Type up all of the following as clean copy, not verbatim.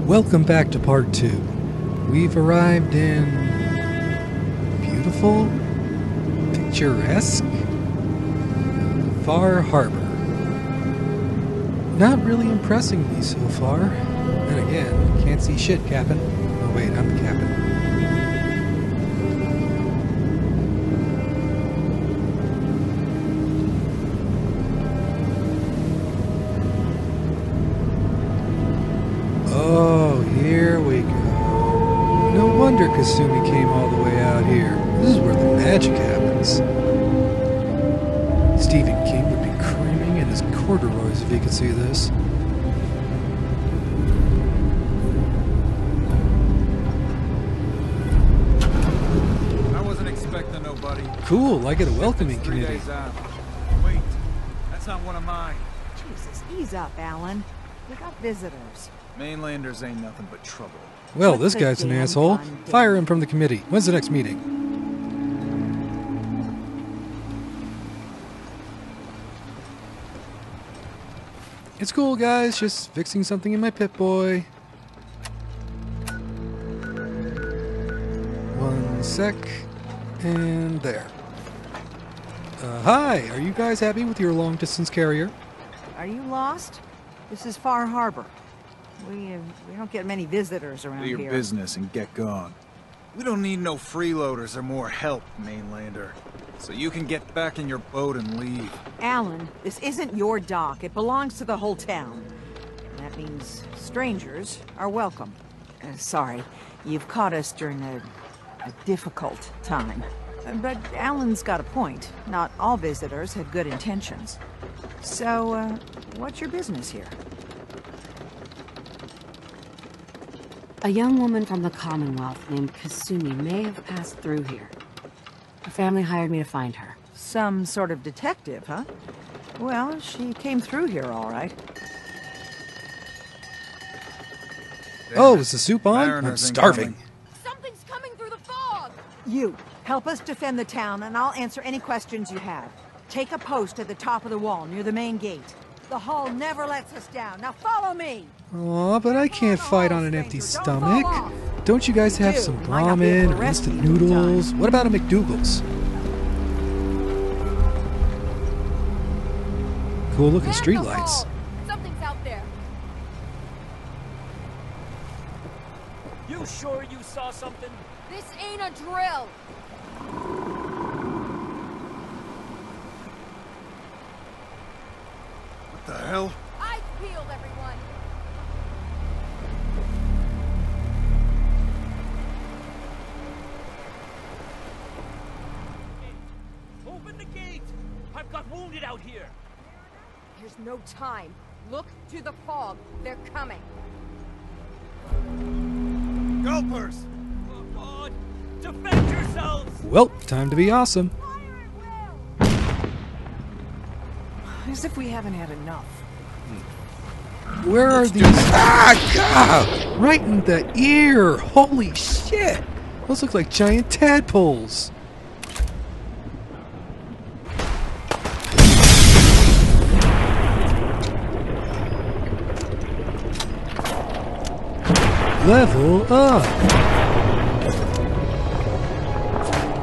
Welcome back to part 2. We've arrived in beautiful, picturesque, Far Harbor. Not really impressing me so far. And again, can't see shit, Captain. Oh wait, I'm the captain. Oh, here we go. No wonder Kasumi came all the way out here. This is where the magic happens. Stephen King would be creaming in his corduroys if he could see this. I wasn't expecting nobody. Cool, I get a welcoming committee. Wait, that's not one of mine. Jesus, ease up, Alan. We got visitors. Mainlanders ain't nothing but trouble. Well, What's this the guy's an damn asshole. fun day? Fire him from the committee. When's the next meeting? It's cool, guys. Just fixing something in my Pip-Boy. One sec. And there. Hi, are you guys happy with your long-distance carrier? Are you lost? This is Far Harbor. We don't get many visitors around Do your here. business and get gone. We don't need no freeloaders or more help, Mainlander. So you can get back in your boat and leave. Alan, this isn't your dock. It belongs to the whole town. That means strangers are welcome. Sorry, you've caught us during a difficult time. But Alan's got a point. Not all visitors have good intentions. So, what's your business here? A young woman from the Commonwealth named Kasumi may have passed through here. Her family hired me to find her. Some sort of detective, huh? Well, she came through here all right. Oh, is the soup on? Mariners I'm ain't starving. coming. Something's coming through the fog! You, help us defend the town, and I'll answer any questions you have. Take a post at the top of the wall, near the main gate. The hull never lets us down. Now follow me! Aw, but I can't fight on an empty stomach. Don't you guys have some Might not be able ramen to or instant rescue you in time. noodles? What about a McDougal's? Cool looking There's the streetlights. fog. Something's out there. You sure you saw something? This ain't a drill. What the hell? Eyes peeled, everyone. Open the gate! I've got wounded out here! There's no time. Look to the fog. They're coming. Gulpers! Oh God! Defend yourselves! Well, time to be awesome. As if we haven't had enough. Where are these? Ah, God! Right in the ear! Holy shit! Those look like giant tadpoles. Level up!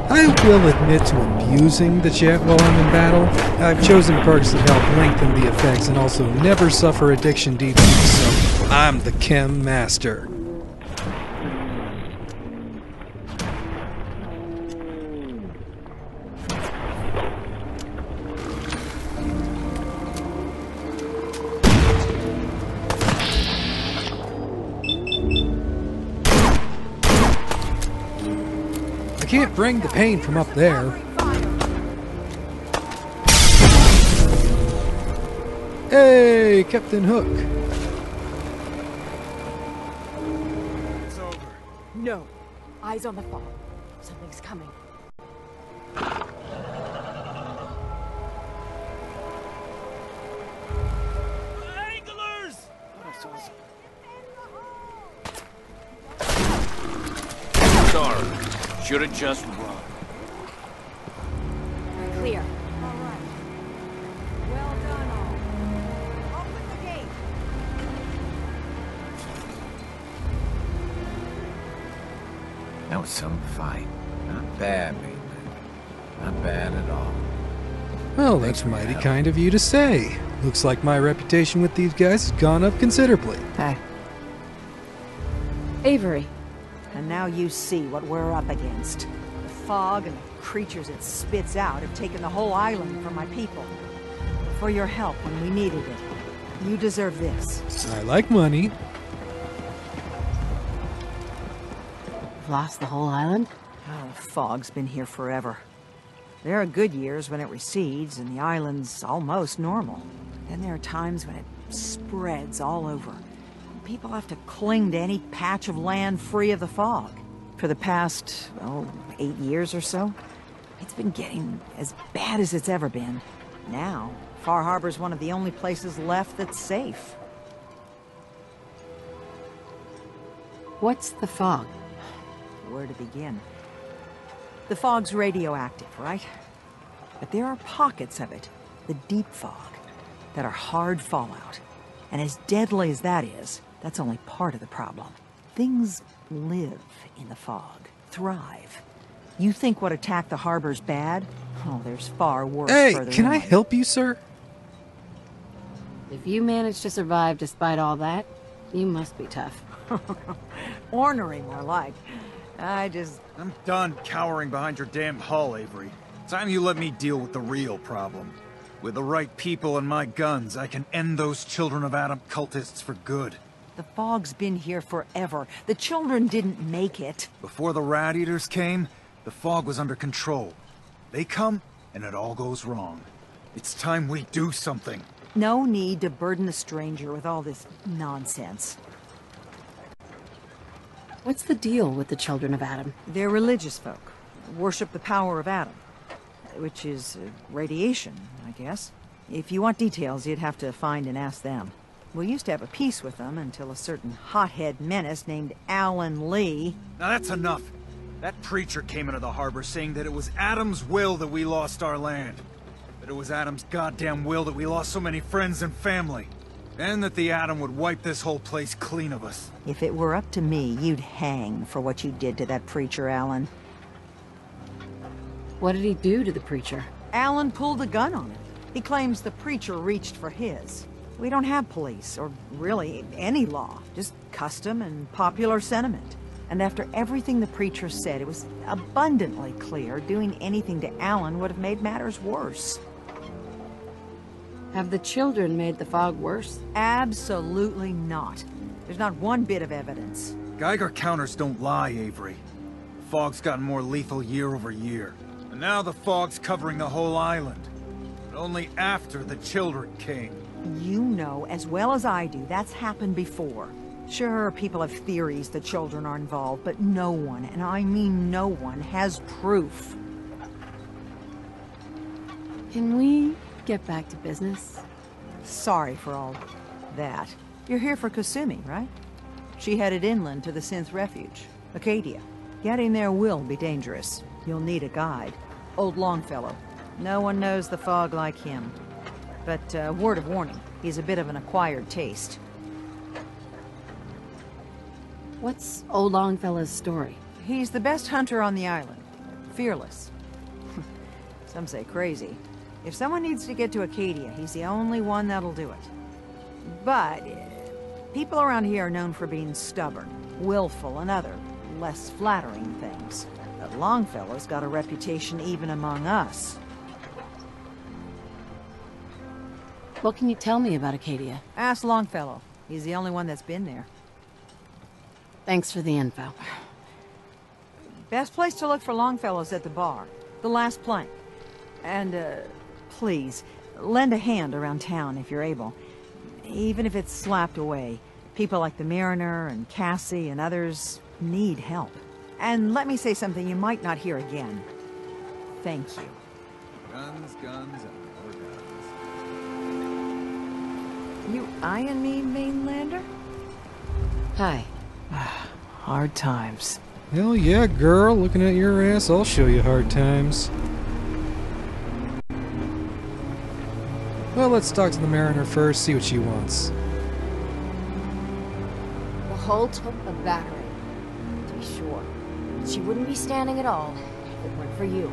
I will admit to abusing the chat while I'm in battle. I've chosen perks that help lengthen the effects and also never suffer addiction debuffs, so I'm the chem master. I can't bring the pain from up there. Hey, Captain Hook. It's over. No. Eyes on the fog. Something's coming. Anglers! Sorry. Should've just run. Clear. All right. Well done, all. Open the gate. That was some fight. Not bad, Mainland. Not bad at all. Well, that's mighty kind of you to say. Looks like my reputation with these guys has gone up considerably. Hey. Avery. And now you see what we're up against. The fog and the creatures it spits out have taken the whole island from my people. For your help when we needed it. You deserve this. I like money. You've lost the whole island? Oh, the fog's been here forever. There are good years when it recedes and the island's almost normal. Then there are times when it spreads all over. People have to cling to any patch of land free of the fog. For the past, 8 years or so, it's been getting as bad as it's ever been. Now, Far Harbor's one of the only places left that's safe. What's the fog? Where to begin? The fog's radioactive, right? But there are pockets of it, the deep fog, that are hard fallout. And as deadly as that is, that's only part of the problem. Things live in the fog, thrive. You think what attacked the harbor's bad? Oh, there's far worse further Can I inland. help you, sir? If you managed to survive despite all that, you must be tough. Ornery, more like. I'm done cowering behind your damn hull, Avery. Time you let me deal with the real problem. With the right people and my guns, I can end those Children of Adam cultists for good. The fog's been here forever. The children didn't make it. Before the Rat Eaters came, the fog was under control. They come, and it all goes wrong. It's time we do something. No need to burden the stranger with all this nonsense. What's the deal with the Children of Adam? They're religious folk. Worship the power of Adam. Which is radiation, I guess. If you want details, you'd have to find and ask them. We used to have a peace with them until a certain hothead menace named Alan Lee... Now that's enough. That preacher came into the harbor saying that it was Adam's will that we lost our land. That it was Adam's goddamn will that we lost so many friends and family. And that the Atom would wipe this whole place clean of us. If it were up to me, you'd hang for what you did to that preacher, Alan. What did he do to the preacher? Alan pulled a gun on him. He claims the preacher reached for his. We don't have police, or really any law, just custom and popular sentiment. And after everything the preacher said, it was abundantly clear doing anything to Alan would have made matters worse. Have the children made the fog worse? Absolutely not. There's not one bit of evidence. Geiger counters don't lie, Avery. The fog's gotten more lethal year over year. And now the fog's covering the whole island. But only after the children came. You know as well as I do that's happened before. Sure, people have theories that children are involved, but no one, and I mean no one, has proof. Can we get back to business? Sorry for all that. You're here for Kasumi, right? She headed inland to the Synth refuge, Acadia. Getting there will be dangerous. You'll need a guide. Old Longfellow. No one knows the fog like him. But, word of warning, he's a bit of an acquired taste. What's Old Longfellow's story? He's the best hunter on the island. Fearless. Some say crazy. If someone needs to get to Acadia, he's the only one that'll do it. But, people around here are known for being stubborn, willful, and other, less flattering things. But Longfellow's got a reputation even among us. What can you tell me about Acadia? Ask Longfellow. He's the only one that's been there. Thanks for the info. Best place to look for Longfellow's at the bar. The last plank. And, please, lend a hand around town if you're able. Even if it's slapped away. People like the Mariner and Cassie and others need help. And let me say something you might not hear again. Thank you. Guns, guns, and more guns. You eyeing me, mainlander? Hi. Hard times. Hell yeah, girl. Looking at your ass, I'll show you hard times. Well, let's talk to the Mariner first, see what she wants. The hull took a battering, to be sure. She wouldn't be standing at all if it weren't for you.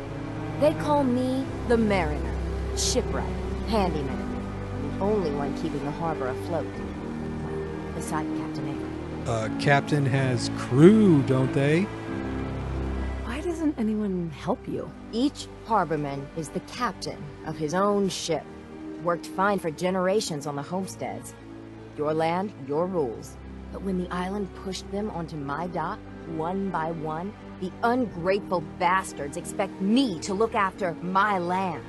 They call me the Mariner, shipwright, handyman, the only one keeping the harbor afloat. Well, beside Captain Avery. Captain has crew, don't they? Why doesn't anyone help you? Each harborman is the captain of his own ship. Worked fine for generations on the homesteads. Your land, your rules. But when the island pushed them onto my dock, one by one, the ungrateful bastards expect me to look after my land,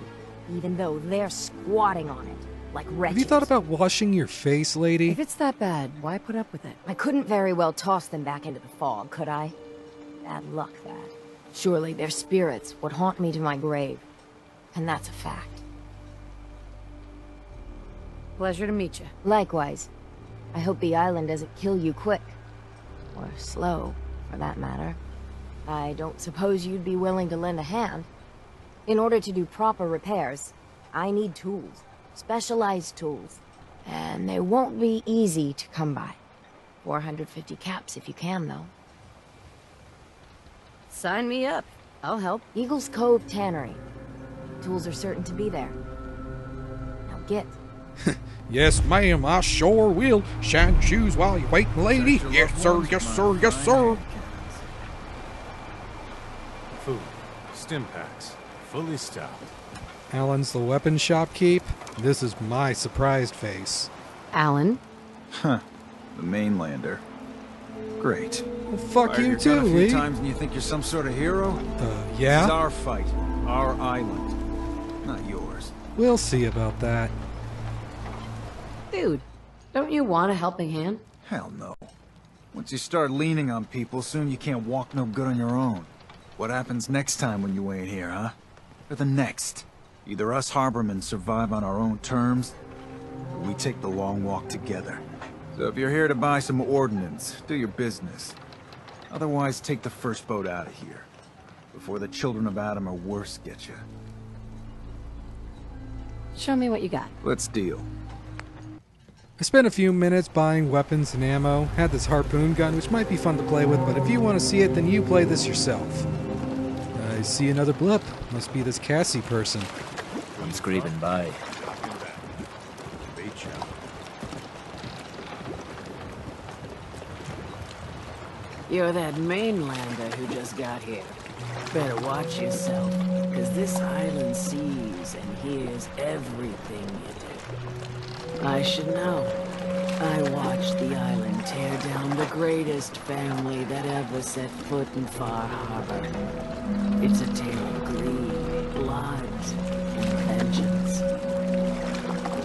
even though they're squatting on it, like wretches. Have you thought about washing your face, lady? If it's that bad, why put up with it? I couldn't very well toss them back into the fog, could I? Bad luck, that. Surely their spirits would haunt me to my grave. And that's a fact. Pleasure to meet you. Likewise. I hope the island doesn't kill you quick. Or slow, for that matter. I don't suppose you'd be willing to lend a hand. In order to do proper repairs, I need tools. Specialized tools. And they won't be easy to come by. 450 caps if you can, though. Sign me up. I'll help. Eagle's Cove Tannery. Tools are certain to be there. Now get. Yes, ma'am, I sure will. Shine shoes while you wait, lady. Yes, sir, yes, sir, yes, sir. Food, stim packs, fully stocked. Alan's the weapon shop keep. This is my surprised face. Alan? Huh. The mainlander. Great. Well, fuck Fired you your too, gun a few Lee. times and you think you're some sort of hero? This is Yeah? our fight. Our island. Not yours. We'll see about that. Dude, don't you want a helping hand? Hell no. Once you start leaning on people, soon you can't walk no good on your own. What happens next time when you ain't here, huh? Or the next? Either us harbormen survive on our own terms, or we take the long walk together. So if you're here to buy some ordnance, do your business. Otherwise, take the first boat out of here, before the children of Adam or worse get you. Show me what you got. Let's deal. I spent a few minutes buying weapons and ammo, had this harpoon gun, which might be fun to play with, but if you want to see it, then you play this yourself. I see another blip. Must be this Cassie person. He's creeping by. You're that mainlander who just got here. Better watch yourself, because this island sees and hears everything you do. I should know. I watched the island tear down the greatest family that ever set foot in Far Harbor. It's a tale of greed, blood, and vengeance.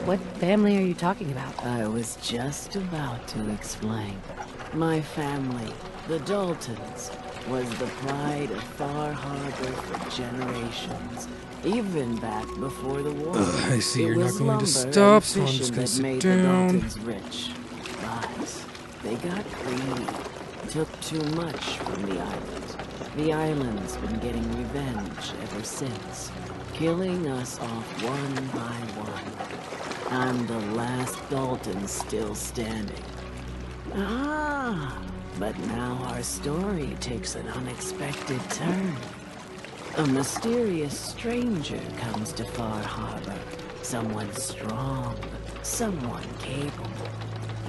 What family are you talking about? I was just about to explain. My family, the Daltons, was the pride of Far Harbor for generations, even back before the war. I see you're not going to lumber stop, and so I'm just fishing going to that sit made down. the Daltons rich. But they got greedy, took too much from the island. The island's been getting revenge ever since, killing us off one by one. I'm the last Dalton still standing. But now our story takes an unexpected turn. A mysterious stranger comes to Far Harbor. Someone strong, someone capable.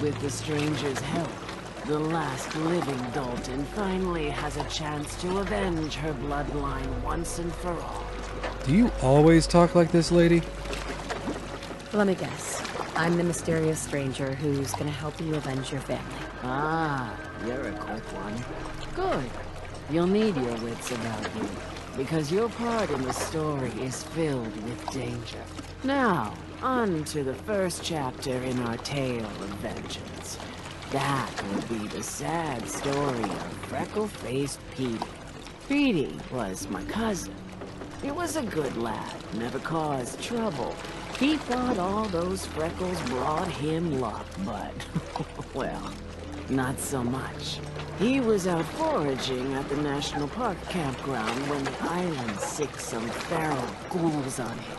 With the stranger's help, the last living Dalton finally has a chance to avenge her bloodline once and for all. Do you always talk like this, lady? Let me guess. I'm the mysterious stranger who's gonna help you avenge your family. You're a quick one. Good. You'll need your wits about you, because your part in the story is filled with danger. Now, on to the first chapter in our tale of vengeance. That would be the sad story of freckle-faced Petey. Petey was my cousin. He was a good lad, never caused trouble. He thought all those freckles brought him luck, but, well, not so much. He was out foraging at the National Park campground when the island sicked some feral ghouls on him.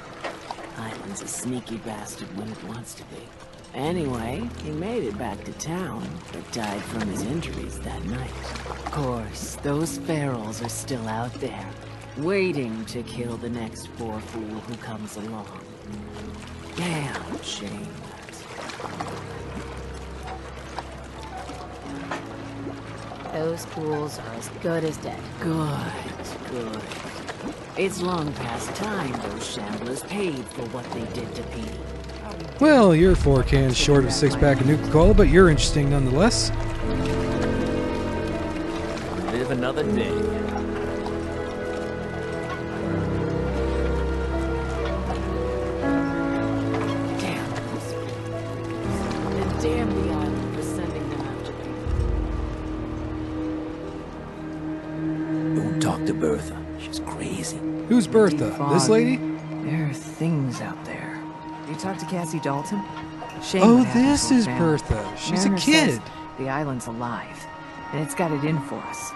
Island's a sneaky bastard when it wants to be. Anyway, he made it back to town, but died from his injuries that night. Of course, those ferals are still out there, waiting to kill the next poor fool who comes along. Damn shame. Those fools are as good as dead. Good. It's long past time those shamblers paid for what they did to Petey. Well, you're 4 cans short of a 6-pack of Nuka-Cola, but you're interesting nonetheless. Live another day. Damn those fools. And damn the island for sending them after Petey. Don't talk to Bertha. She's crazy. Who's Bertha? This lady? There are things out there. You talked to Cassie Dalton? Shame Oh, what happened this to her is family. Bertha. She's a Mariner kid. says the island's alive, and it's got it in for us.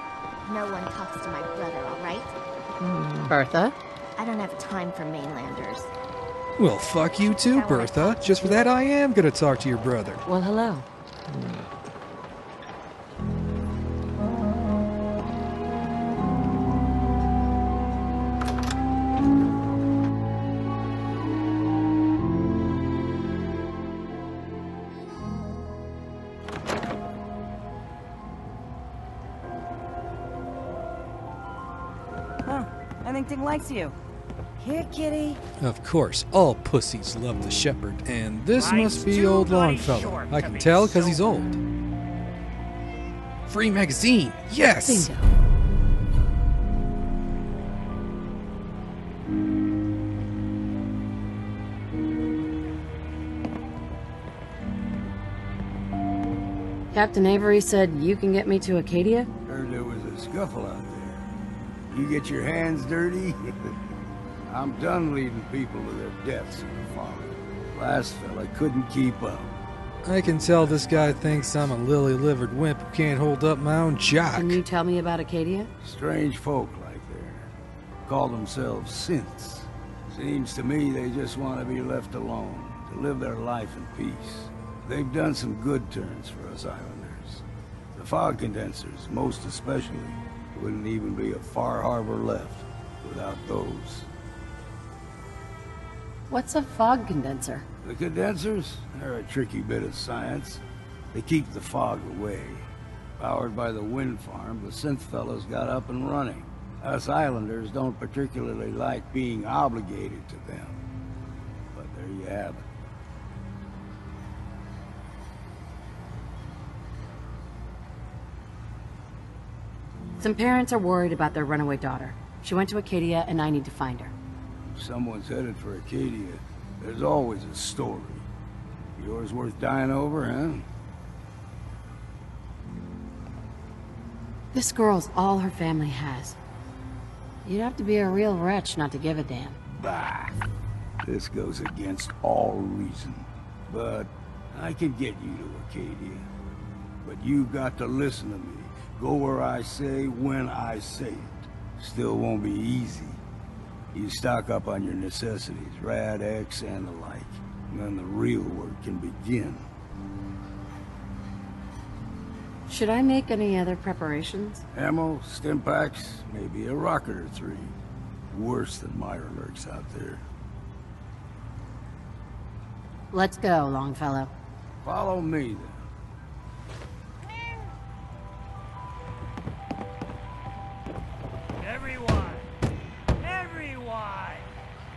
No one talks to my brother, all right? Bertha? I don't have time for mainlanders. Well, fuck you too, Bertha. Just for that, I am gonna talk to your brother. Well, hello. Huh. I think Ding likes you. Here, kitty. Of course, all pussies love the shepherd, and this must be Old Longfellow. I can tell because he's old. Free magazine, yes! Bingo. Captain Avery said you can get me to Acadia? Heard there was a scuffle out there. You get your hands dirty? I'm done leading people to their deaths in the fog. Last fella couldn't keep up. I can tell this guy thinks I'm a lily-livered wimp who can't hold up my own jock. Can you tell me about Acadia? Strange folk like there. Call themselves Synths. Seems to me they just want to be left alone, to live their life in peace. They've done some good turns for us islanders. The fog condensers, most especially, wouldn't even be a far harbor left without those. What's a fog condenser? The condensers? They're a tricky bit of science. They keep the fog away. Powered by the wind farm, the Synth fellows got up and running. Us islanders don't particularly like being obligated to them. But there you have it. Some parents are worried about their runaway daughter. She went to Acadia, and I need to find her. If someone's headed for Acadia, there's always a story. Yours worth dying over, huh? This girl's all her family has. You'd have to be a real wretch not to give a damn. Bah! This goes against all reason. But I can get you to Acadia. But you've got to listen to me. Go where I say, when I say it. Still won't be easy. You stock up on your necessities, Rad X and the like. And then the real work can begin. Should I make any other preparations? Ammo, stim packs, maybe a rocket or 3. Worse than Myra lurks out there. Let's go, Longfellow. Follow me, then.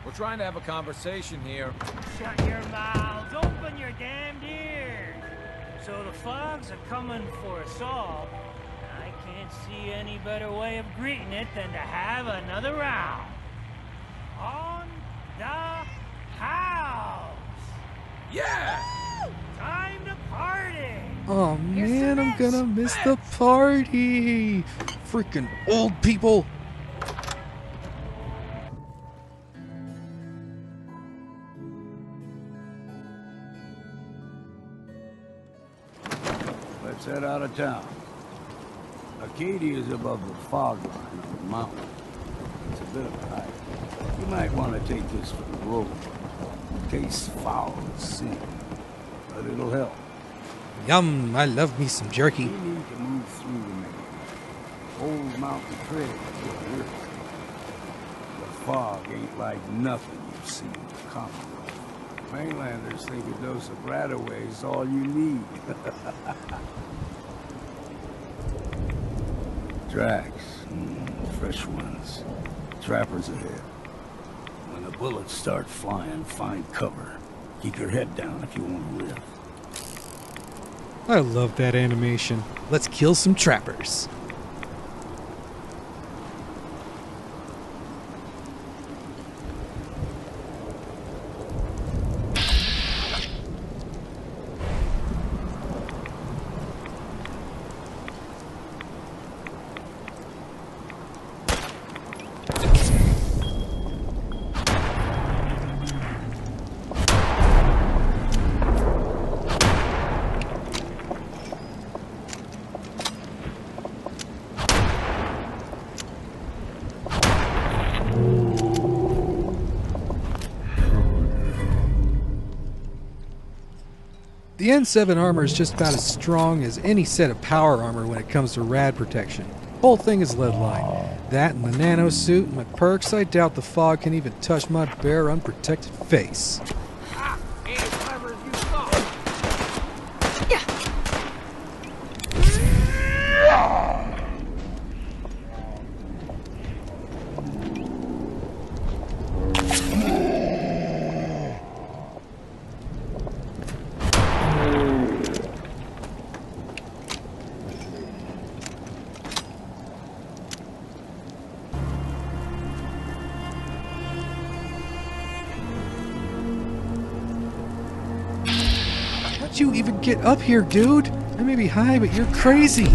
We're trying to have a conversation here. Shut your mouths, open your damned ears. So the fogs are coming for us all. I can't see any better way of greeting it than to have another round. On the house. Yeah! Time to party. Oh man, I'm gonna miss the party! Freaking old people! Let's head out of town. Acadia is above the fog line on the mountain. It's a bit of a hike. You might want to take this for the road. Tastes foul as sin. but it'll help. Yum, I love me some jerky. We need to move through the main. Old mountain trail is what we're doing. The fog ain't like nothing you've seen in the Commonwealth. Mainlanders think a dose of Radaway is all you need. Tracks. Fresh ones. Trappers ahead. When the bullets start flying, find cover. Keep your head down if you want to live. I love that animation. Let's kill some trappers. The N7 armor is just about as strong as any set of power armor when it comes to rad protection. Whole thing is lead line. That and the nano suit and my perks, I doubt the fog can even touch my bare unprotected face. How'd you even get up here, dude? I may be high, but you're crazy.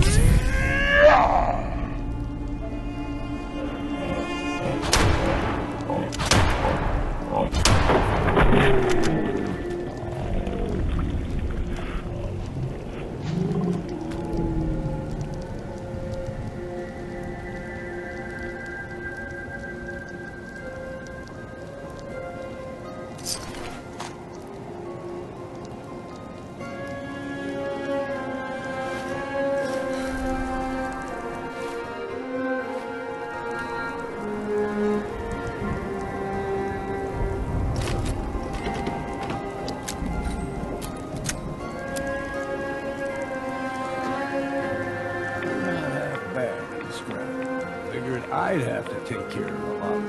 I'd have to take care of a lot.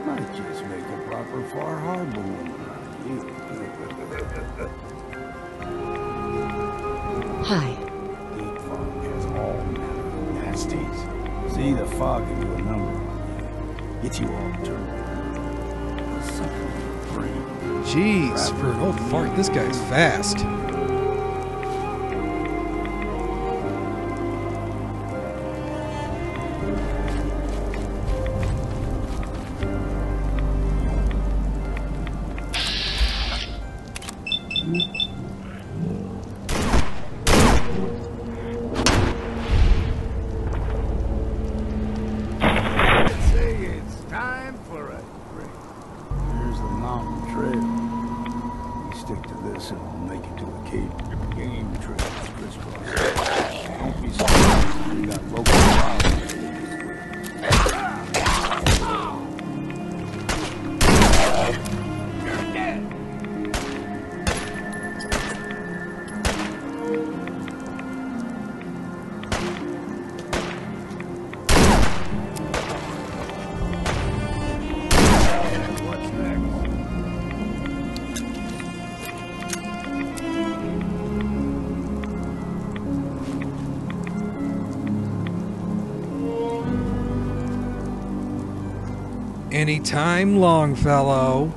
Might just make a proper Far Harbor woman out of you. Hi. Deep fog has all manner of nasties. See, the fog can do a number on you. Get you all turned. Jeez, for an old fart, this guy's fast. Stick to this and we'll make it to Acadia. Game trail, crisscross. Don't be surprised. We got local problems. You're dead. What's next? Anytime, Longfellow.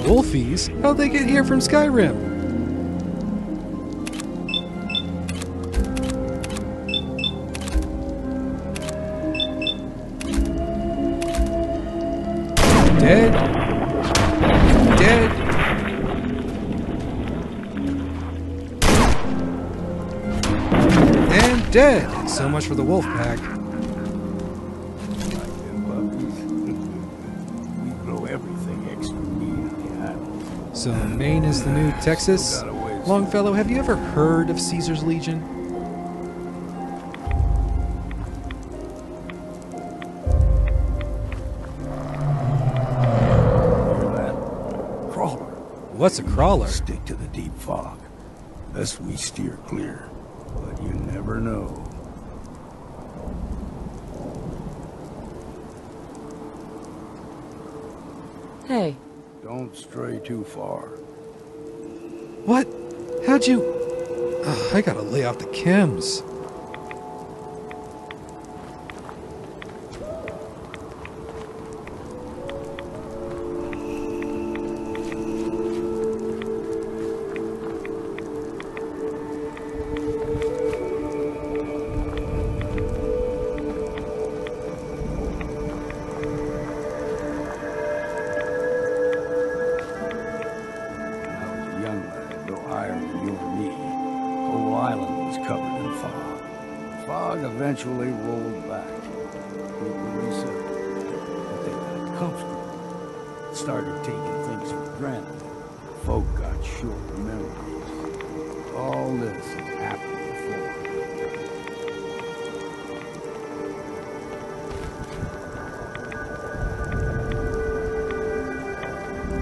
Wolfies? How'd they get here from Skyrim? Dead. Dead. dead. So much for the wolf pack. We grow everything extra meat on the island. So Maine is the new Texas? Longfellow, have you ever heard of Caesar's Legion? Hear that? Crawler. What's a crawler? Stick to the deep fog. Best we steer clear. But you never know. Hey. Don't stray too far. What? How'd you... Ugh, I gotta lay off the chems. Eventually rolled back. Equally so. But they got comfortable. Started taking things for granted. Folk got short memories. All this has happened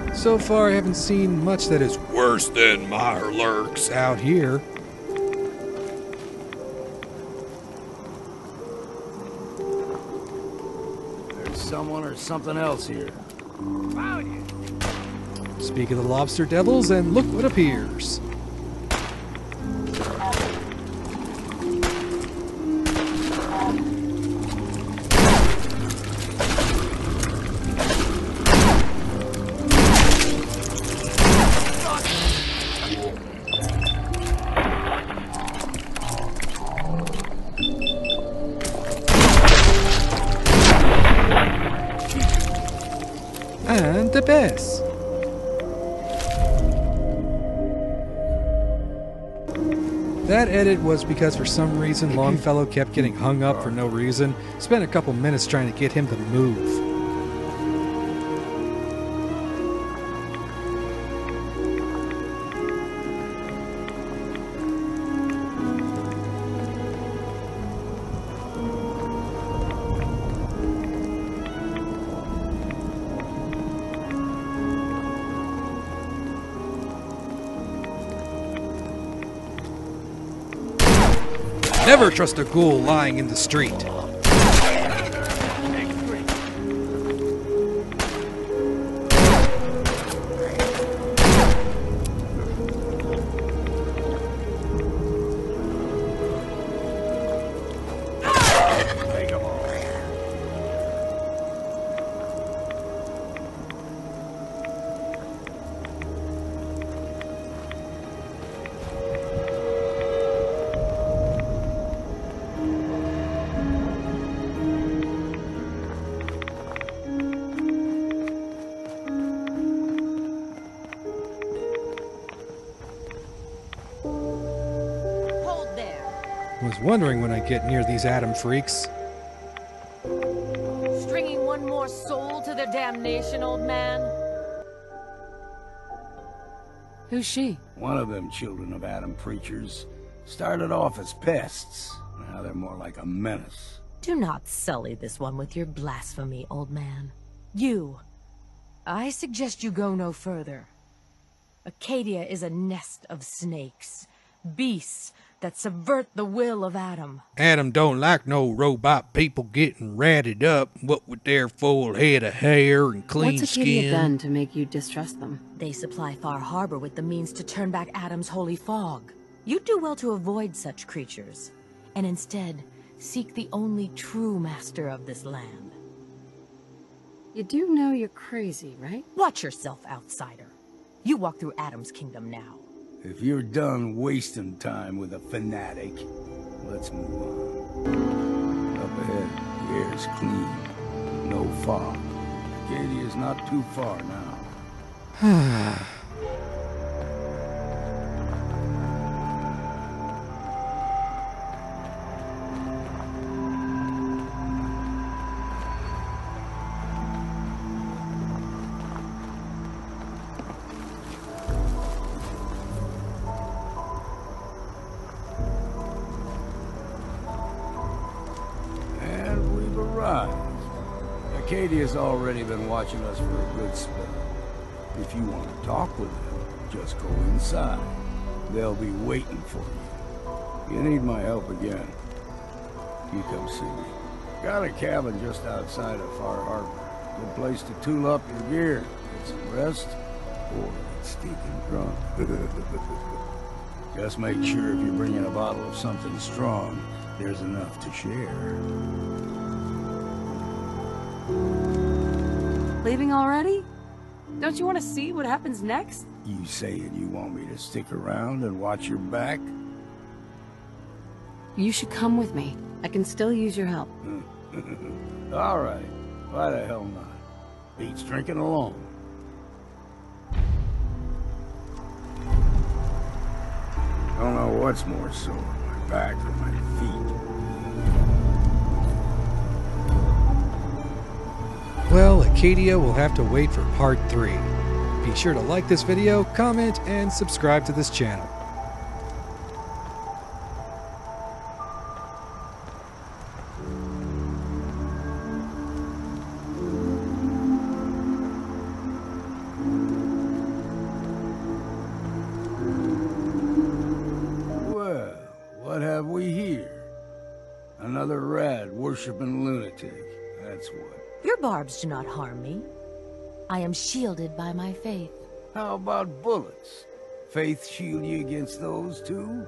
before. So far, I haven't seen much that is worse than Meyer lurks out here. Someone or something else here. Found you. Speak of the lobster devils, and look what appears. And the best. That edit was because for some reason Longfellow kept getting hung up for no reason. Spent a couple minutes trying to get him to move. Never trust a ghoul lying in the street. Was wondering when I get near these atom freaks. Stringing one more soul to their damnation, old man? Who's she? One of them children of Adam preachers. Started off as pests. Now they're more like a menace. Do not sully this one with your blasphemy, old man. You. I suggest you go no further. Acadia is a nest of snakes. Beasts that subvert the will of Adam. Adam don't like no robot people getting ratted up, what with their full head of hair and clean What's Acadia skin. done to make you distrust them? They supply Far Harbor with the means to turn back Adam's holy fog. You'd do well to avoid such creatures, and instead seek the only true master of this land. You do know you're crazy, right? Watch yourself, outsider. You walk through Adam's kingdom now. If you're done wasting time with a fanatic, let's move on. Up ahead, the air's clean. No fog. Acadia's not too far now. Acadia's already been watching us for a good spell. If you want to talk with them, just go inside. They'll be waiting for you. You need my help again, you come see me. Got a cabin just outside of Far Harbor. Good place to tool up your gear, get some rest, or get stinking drunk. Just make sure if you're bringing a bottle of something strong, there's enough to share. Leaving already? Don't you want to see what happens next? You saying you want me to stick around and watch your back? You should come with me. I can still use your help. All right. Why the hell not? Beats drinking alone. Don't know what's more sore, my back or my feet. Well, Acadia will have to wait for part 3. Be sure to like this video, comment, and subscribe to this channel. Well, what have we here? Another rad-worshipping lunatic, that's what. Your barbs do not harm me. I am shielded by my faith. How about bullets? Faith shield you against those too?